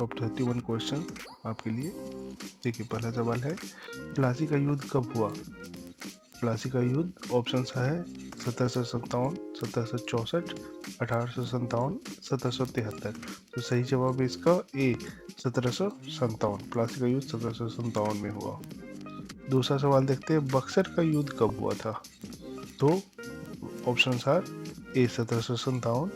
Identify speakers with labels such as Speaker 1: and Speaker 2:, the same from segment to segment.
Speaker 1: Top 31 question आपके लिए। देखिए पहला सवाल है, प्लासी का युद्ध कब हुआ? प्लासी का युद्ध ऑप्शन है 1757, 1764, 1857, 1773। तो सही जवाब है इसका ए 1757। प्लासी का युद्ध 1757 में हुआ। दूसरा सवाल देखते हैं, बक्सर का युद्ध कब हुआ था? तो ऑप्शन है ए 1757,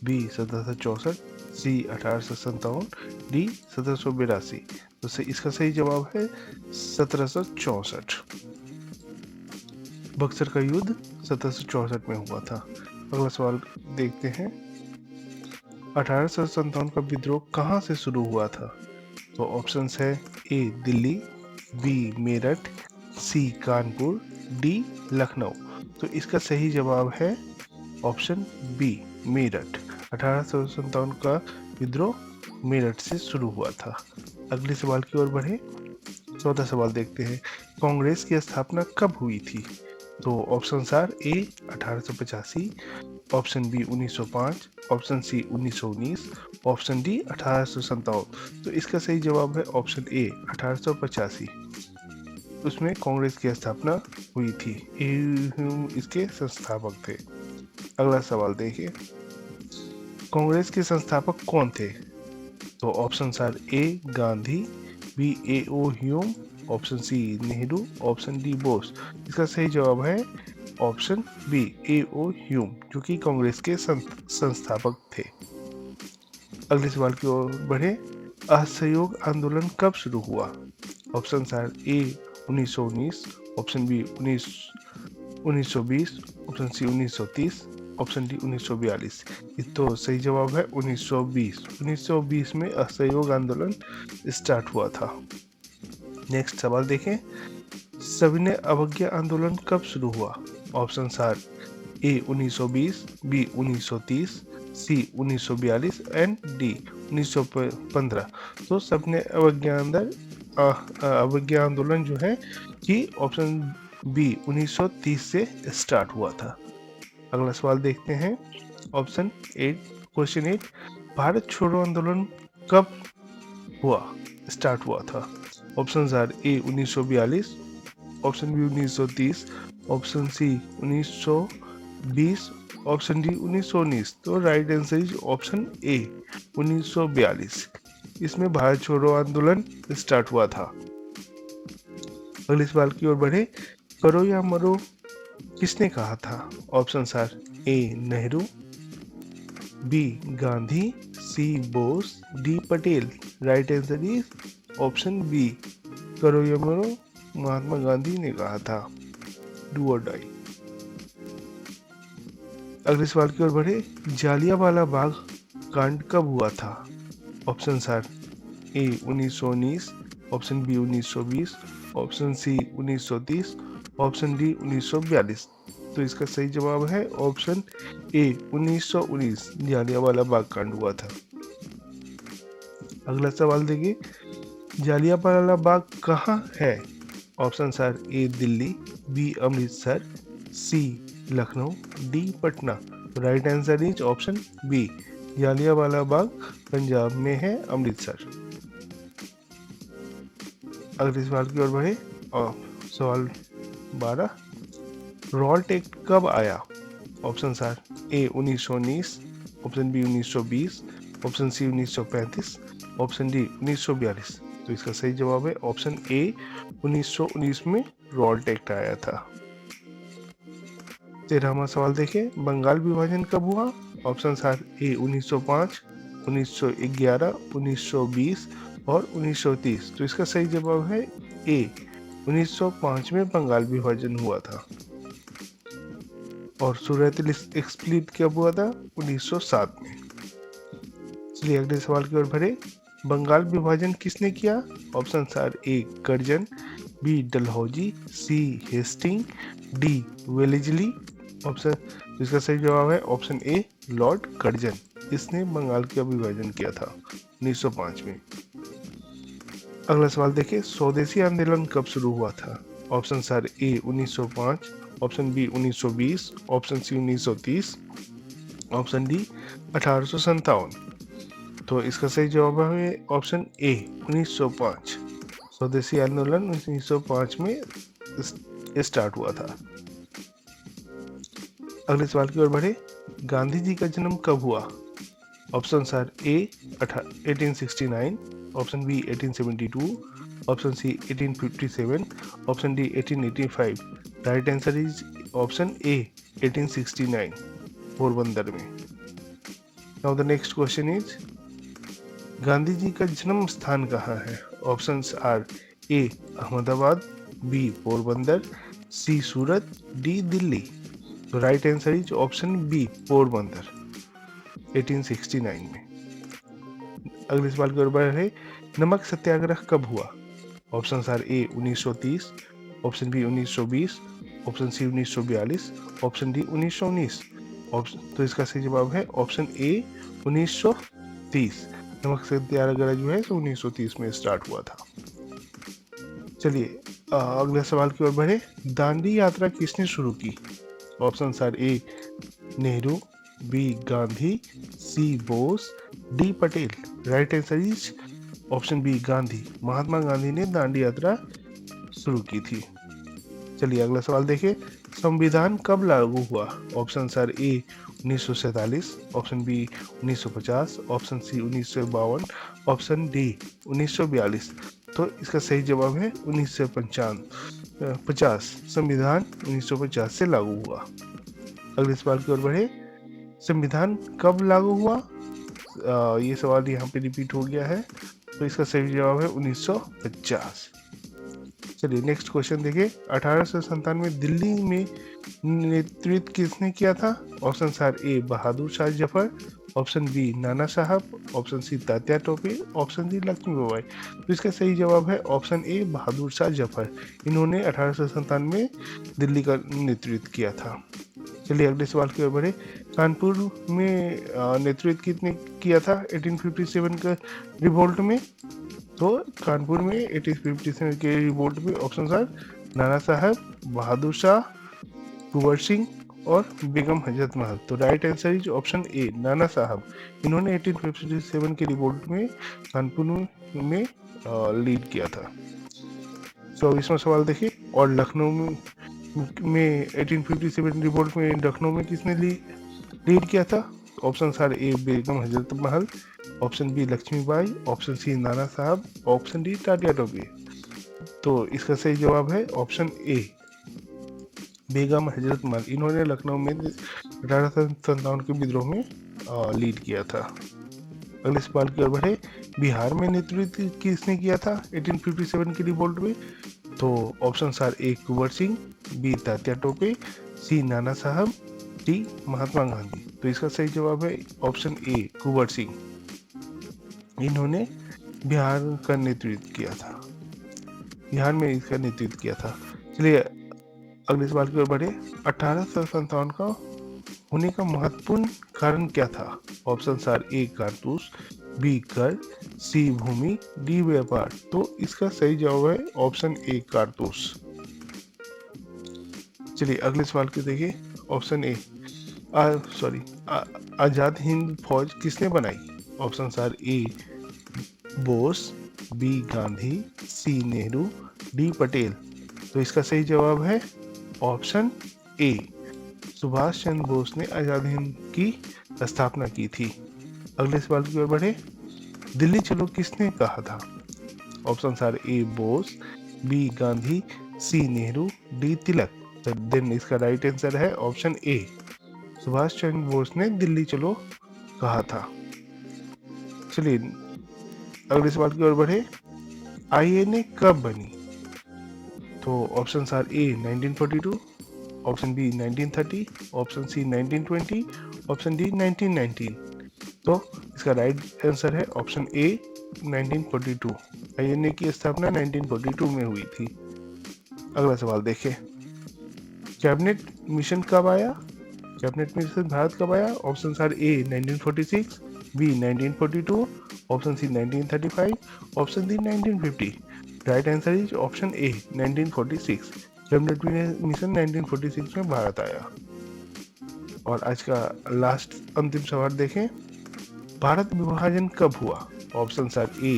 Speaker 1: बी 1764, सी 1857, डी 1782। तो इसका सही जवाब है 1764। बक्सर का युद्ध 1764 में हुआ था। अगला सवाल देखते हैं, 1857 का विद्रोह कहाँ से शुरू हुआ था? तो ऑप्शंस है ए दिल्ली, बी मेरठ, सी कानपुर, डी लखनऊ। तो इसका सही जवाब है ऑप्शन बी मेरठ। 1857 का विद्रोह मेरठ से शुरू हुआ था। अगले सवाल की ओर बढ़े। चौथा सवाल देखते हैं, कांग्रेस की स्थापना कब हुई थी? तो option are A 1885, option B 1905, option C 1919, option D 1857। तो इसका सही जवाब है ऑप्शन ए 1885। उसमें कांग्रेस की स्थापना हुई थी। इसके संस्थापक थे। अगला सवाल देखिए, कांग्रेस के संस्थापक कौन थे? तो option are A Gandhi, B A O Hume, option C Nehru, option D Bose. इसका सही जवाब है option B A O Hume, जो कि कांग्रेस के संस्थापक थे। अगले सवाल की ओर बढ़े। असहयोग आंदोलन कब शुरू हुआ? Option are A 1919, option B 1920, option C 1930, option D 1942। तो सही जवाब है 1920। 1920 में असहयोग आंदोलन स्टार्ट हुआ था। नेक्स्ट सवाल देखें, सविनय अवज्ञा आंदोलन कब शुरू हुआ? Option are A 1920, B 1930, C 1942 and D 1915। तो सविनय अवज्ञा आंदोलन जो है कि ऑप्शन बी 1930 से स्टार्ट हुआ था। अगला सवाल देखते हैं, ऑप्शन 8 क्वेश्चन 8, भारत छोड़ो आंदोलन कब स्टार्ट हुआ था? Option are A 1942, option B 1930, option C 1920, option D 1919। तो right answer is option A 1942। इसमें भारत छोड़ो आंदोलन स्टार्ट हुआ था। अगले सवाल की ओर बढ़े। करो या मरो किसने कहा था? Option are A Nehru, B Gandhi, C Bose, D Patel. Right answer is option B करो या मरो महात्मा गांधी ने कहा था। डू और डाई। अगले सवाल की ओर बढ़े। जालियांवाला बाग कांड कब हुआ था? Option are A 1919, option B 1920, option C 1930, option D 1942। तो इसका सही जवाब है ऑप्शन ए 1919। जालियांवाला बाग कांड हुआ था। अगला सवाल देखिए, जालियांवाला बाग कहाँ है? Option are A Delhi, B Amritsar, C Lucknow, D Patna. Right answer is option B Jallianwala Bagh Punjab में है, अमृतसर। अगले सवाल की ओर बढ़े। और सवाल 12, रॉल्ट एक्ट कब आया? Option are A 1919, option B 1920, option C 1935, option D 1942। तो इसका सही जवाब है ऑप्शन ए 1919 में रॉल्ट एक्ट आया था। 13वां सवाल देखें, बंगाल विभाजन कब हुआ? ऑप्शन आर ए 1905, 1911, 1920 और 1930। तो इसका सही जवाब है ए 1905 में बंगाल विभाजन हुआ था। और सूरत एक्सप्लिट कब हुआ था? 1907 में। चलिए अगले सवाल की ओर बढ़े। बंगाल विभाजन किसने किया? Option are A Curzon, B Dalhousie, C Hastings, D Wellesley. Option इसका सही जवाब है ऑप्शन ए लॉर्ड कर्जन। इसने बंगाल का विभाजन किया था 1905 में। अगला सवाल देखिए, स्वदेशी आंदोलन कब शुरू हुआ था? Option are A 1905, option B 1920, option C 1930, option D 1857। तो इसका सही जवाब है ऑप्शन ए 1905। स्वदेशी आंदोलन 1905 में स्टार्ट हुआ था। अगले सवाल की ओर बढ़े। गांधी जी का जन्म कब हुआ? Option are A 1869, option B 1872, option C 1857, option D 1885। Right answer is option A 1869, Porbandar में। Now the next question is Gandhi ji का जन्म स्थान कहाँ है? Options are A Ahmedabad, B Porbandar, C Surat, D Delhi. तो right answer is option B Porbandar 1869 में। अगले सवाल की ओर बढ़े। नमक सत्याग्रह कब हुआ? Option are A 1930, option B 1920, option C 1942, option D 1919। तो इसका सही जवाब है ऑप्शन ए 1930। नमक सत्याग्रह जो है 1930 में स्टार्ट हुआ था। चलिए अगले सवाल की ओर बढ़े। दांडी यात्रा किसने शुरू की? Option are A Nehru, B Gandhi, C Bose, D Patel. Right answer is option B Gandhi. Mahatma Gandhi ने दांडी यात्रा शुरू की थी। चलिए अगला सवाल देखिए। संविधान कब लागू हुआ? Option are A 1947, option B 1950, option C 1952, option D 1942। तो इसका सही जवाब है 1950। संविधान 1950 से लागू हुआ। अगले सवाल की ओर बढ़े। संविधान कब लागू हुआ? ये सवाल यहाँ पे रिपीट हो गया है, तो इसका सही जवाब है 1950। चलिए नेक्स्ट क्वेश्चन देखिए। 1897 दिल्ली में नेतृत्व किसने किया था? Option are A Bahadur Shah Zafar, option B Nana Sahab, option C Tatya Tope, option D Lakshmibai. तो इसका सही जवाब है ऑप्शन ए बहादुर शाह जफर। इन्होंने 1897 में दिल्ली का नेतृत्व किया था। चलिए अगले सवाल की ओर बढ़े। कानपुर में नेतृत्व किसने किया था 1857 के रिवोल्ट में? तो कानपुर में 1857 के रिवोल्ट में ऑप्शन आर नाना साहब, बहादुर शाह, कुंवर सिंह और बेगम हजरत महल। तो राइट आंसर इज ऑप्शन ए नाना साहब। इन्होंने 1857 के रिवोल्ट में कानपुर में लीड किया था। 24वां सवाल देखिए। और लखनऊ में 1857 रिवोल्ट में लखनऊ में किसने लीड किया था? Option are A Begum Hazrat Mahal, option B Lakshmibai, option C Nana Sahab, option D Tatya Tope. तो इसका सही जवाब है ऑप्शन ए बेगम हजरत महल। इन्होंने लखनऊ में 1857 के विद्रोह में लीड किया था। अगले सवाल की ओर बढ़े। बिहार में नेतृत्व किसने किया था 1857 के रिवोल्ट में? तो option are A Kunwar Singh, B Tatya Tope, C Nana Sahib, D Mahatma Gandhi. तो इसका सही जवाब है ऑप्शन ए कुंवर सिंह। इन्होंने बिहार का नेतृत्व किया था, बिहार में इसका नेतृत्व किया था। चलिए अगले सवाल की ओर बढ़े। 1857 का होने का महत्वपूर्ण कारण क्या था? ऑप्शन आर ए कारतूस, बी कर, सी भूमि, डी व्यापार। तो इसका सही जवाब है ऑप्शन ए कारतूस। चलिए अगले सवाल को देखिए। ऑप्शन ए आजाद हिंद फौज किसने बनाई? Option are A Bose, B Gandhi, C Nehru, D Patel. तो इसका सही जवाब है ऑप्शन ए सुभाष चंद्र बोस ने आजाद हिंद की स्थापना की थी। अगले सवाल की ओर बढ़े। दिल्ली चलो किसने कहा था? Option are A Bose, B Gandhi, C Nehru, D Tilak. तो देन इसका राइट आंसर है ऑप्शन ए सुभाष चंद्र बोस ने दिल्ली चलो कहा था। चलिए अगले सवाल की ओर बढ़े। आईएनए कब बनी? तो option are A 1942, option B 1930, option C 1920, option D 1919। तो इसका राइट आंसर है ऑप्शन ए 1942। आईएनए की स्थापना 1942 में हुई थी। अगला सवाल देखें। कैबिनेट मिशन कब आया? कैबिनेट मिशन भारत कब आया? Option are A 1946, B 1942, option C 1935, option D 1950। Right answer is option A 1946। Cabinet mission 1946 में भारत आया। और आज का लास्ट अंतिम सवाल देखें। भारत विभाजन कब हुआ? Option are A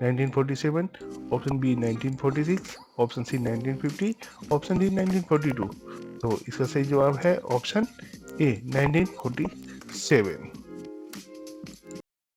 Speaker 1: 1947, option B 1946, option C 1950, option D 1942। तो इसका सही जवाब है ऑप्शन ए 1947।